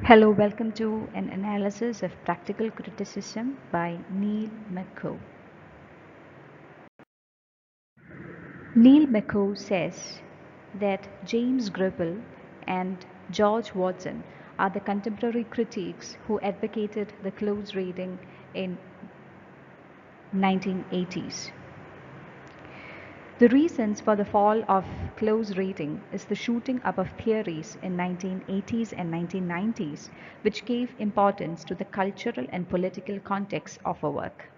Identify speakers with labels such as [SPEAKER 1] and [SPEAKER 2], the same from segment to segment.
[SPEAKER 1] Hello, welcome to an analysis of practical criticism by Mc Caw. Mc Caw says that James Gribble and George Watson are the contemporary critics who advocated the close reading in 1980s. The reasons for the fall of close reading is the shooting up of theories in 1980s and 1990s, which gave importance to the cultural and political context of a work.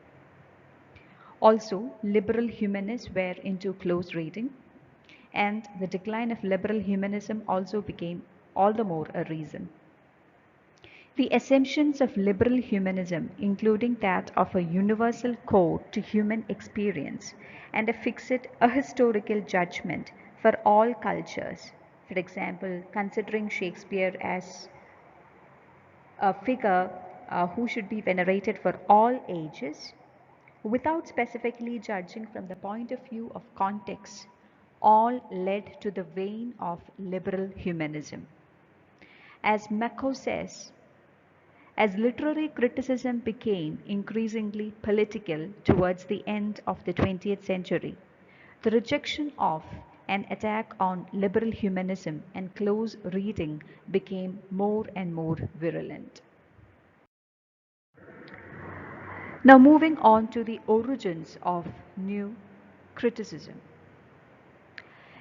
[SPEAKER 1] Also, liberal humanists were into close reading, and the decline of liberal humanism also became all the more a reason. The assumptions of liberal humanism, including that of a universal code to human experience and a fixed ahistorical judgment for all cultures, for example, considering Shakespeare as a figure who should be venerated for all ages, without specifically judging from the point of view of context, all led to the vein of liberal humanism. As McCaw says, as literary criticism became increasingly political towards the end of the 20th century, the rejection of an attack on liberal humanism and close reading became more and more virulent. Now, moving on to the origins of new criticism.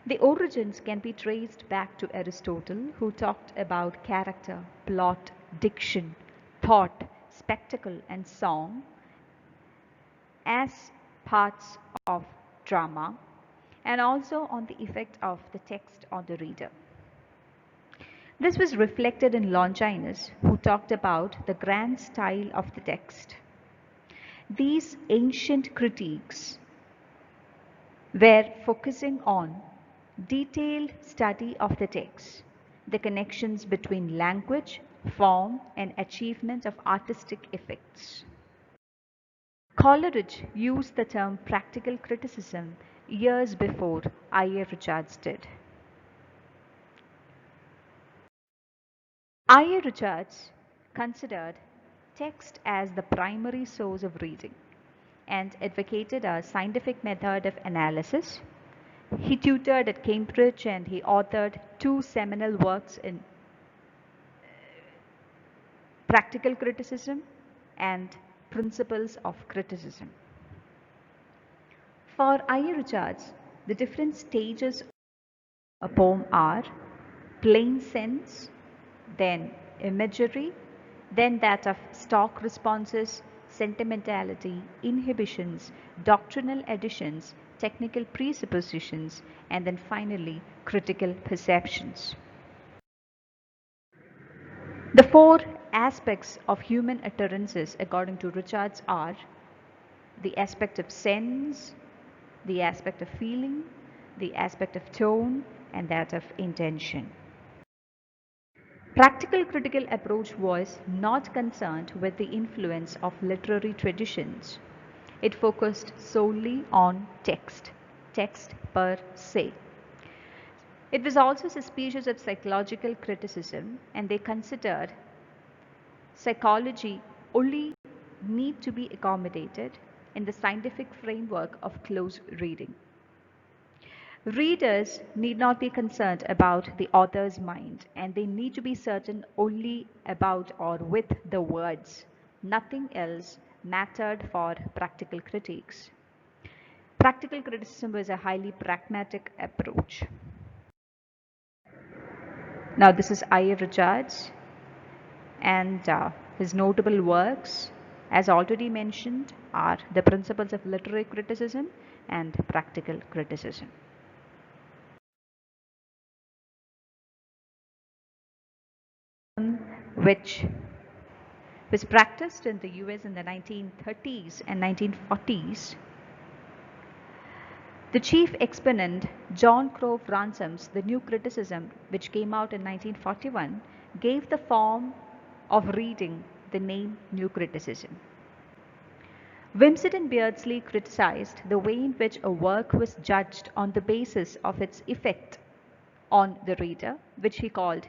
[SPEAKER 1] The origins can be traced back to Aristotle, who talked about character, plot, diction, thought, spectacle, and song as parts of drama, and also on the effect of the text on the reader. This was reflected in Longinus, who talked about the grand style of the text. These ancient critiques were focusing on detailed study of the text, the connections between language, form, and achievement of artistic effects. Coleridge used the term practical criticism years before I.A. Richards did. I.A. Richards considered text as the primary source of reading and advocated a scientific method of analysis. He tutored at Cambridge and he authored two seminal works in practical criticism and principles of criticism. For I.A. Richards, the different stages of a poem are plain sense, then imagery, then that of stock responses, sentimentality, inhibitions, doctrinal additions, technical presuppositions, and then finally critical perceptions. The four aspects of human utterances, according to Richards, are the aspect of sense, the aspect of feeling, the aspect of tone, and that of intention. Practical critical approach was not concerned with the influence of literary traditions. It focused solely on text per se. It was also suspicious of psychological criticism, and they considered psychology only need to be accommodated in the scientific framework of close reading. Readers need not be concerned about the author's mind, and they need to be certain only about or with the words. Nothing else mattered for practical critiques. Practical criticism was a highly pragmatic approach. Now, this is I.A. Richards, and his notable works, as already mentioned, are The Principles of Literary Criticism and Practical Criticism. Which was practiced in the US in the 1930s and 1940s. The chief exponent, John Crowe Ransom's The New Criticism, which came out in 1941, gave the form of reading the name New Criticism. Wimsatt and Beardsley criticized the way in which a work was judged on the basis of its effect on the reader, which he called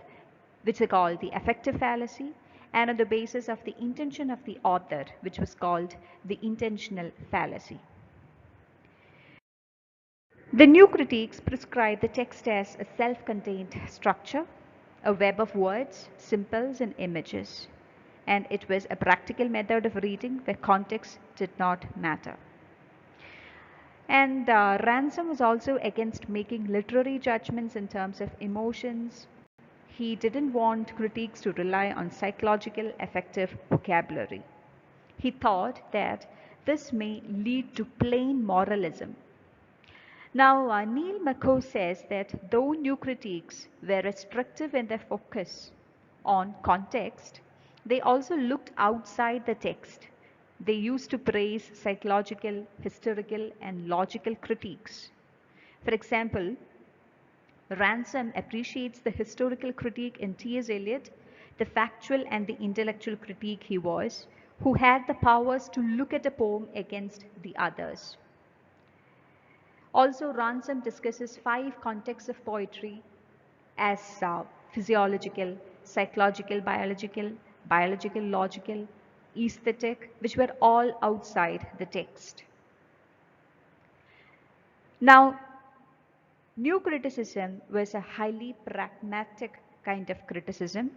[SPEAKER 1] which are called the affective fallacy, and on the basis of the intention of the author, which was called the intentional fallacy. The new critiques prescribe the text as a self-contained structure, a web of words, symbols, and images, and it was a practical method of reading where context did not matter. And Ransom was also against making literary judgments in terms of emotions. He didn't want critiques to rely on psychological affective vocabulary. He thought that this may lead to plain moralism. Now, McCaw says that though new critiques were restrictive in their focus on context, they also looked outside the text. They used to praise psychological, historical, and logical critiques. For example, Ransom appreciates the historical critique in T.S. Eliot, the factual and the intellectual critique he was, who had the powers to look at a poem against the others. Also, Ransom discusses 5 contexts of poetry as physiological, psychological, biological, logical, aesthetic, which were all outside the text. Now, new criticism was a highly pragmatic kind of criticism,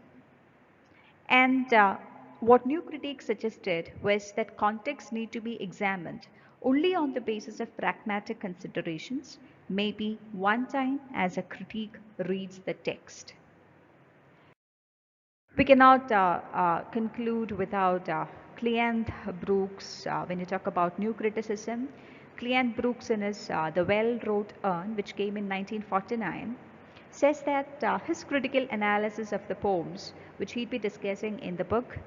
[SPEAKER 1] and what new critiques suggested was that contexts need to be examined only on the basis of pragmatic considerations, maybe one time as a critique reads the text. We cannot conclude without Cleanth Brooks when you talk about new criticism. Cleanth Brooks in his The Well-Wrought Urn, which came in 1949, says that his critical analysis of the poems, which he'd be discussing in the book,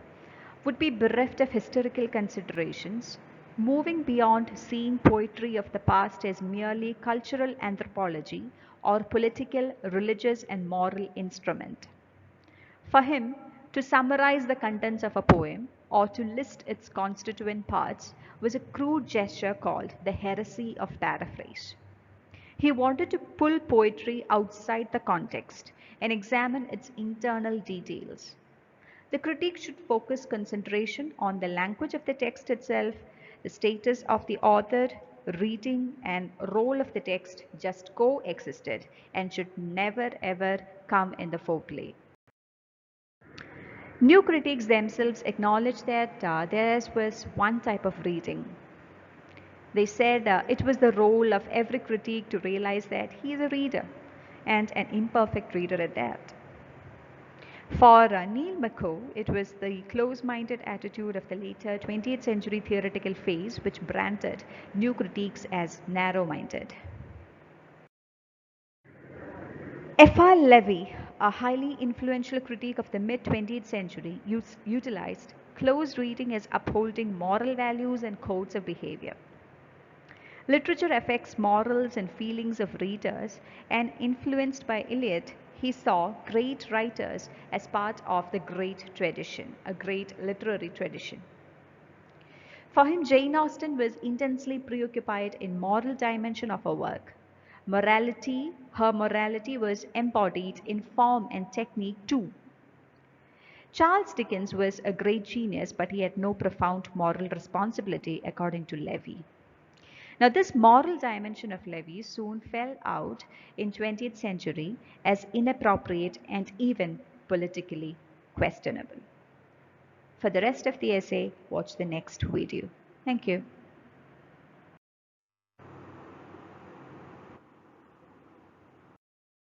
[SPEAKER 1] would be bereft of historical considerations, moving beyond seeing poetry of the past as merely cultural anthropology or political, religious, and moral instrument. For him, to summarize the contents of a poem or to list its constituent parts was a crude gesture called the heresy of paraphrase. He wanted to pull poetry outside the context and examine its internal details. The critique should focus concentration on the language of the text itself, the status of the author, reading, and role of the text just coexisted and should never ever come in the foreplay. New critics themselves acknowledged that theirs was one type of reading. They said it was the role of every critique to realize that he is a reader, and an imperfect reader at that. For McCaw, it was the close-minded attitude of the later 20th century theoretical phase which branded new critiques as narrow-minded. F.R. Levy, a highly influential critic of the mid-20th century, utilized close reading as upholding moral values and codes of behavior. Literature affects morals and feelings of readers, and influenced by Eliot, he saw great writers as part of the great tradition, a great literary tradition. For him, Jane Austen was intensely preoccupied in moral dimension of her work. Her morality was embodied in form and technique too. Charles Dickens was a great genius, but he had no profound moral responsibility, according to Levy. Now, this moral dimension of Levy soon fell out in 20th century as inappropriate and even politically questionable. For the rest of the essay, watch the next video. Thank you.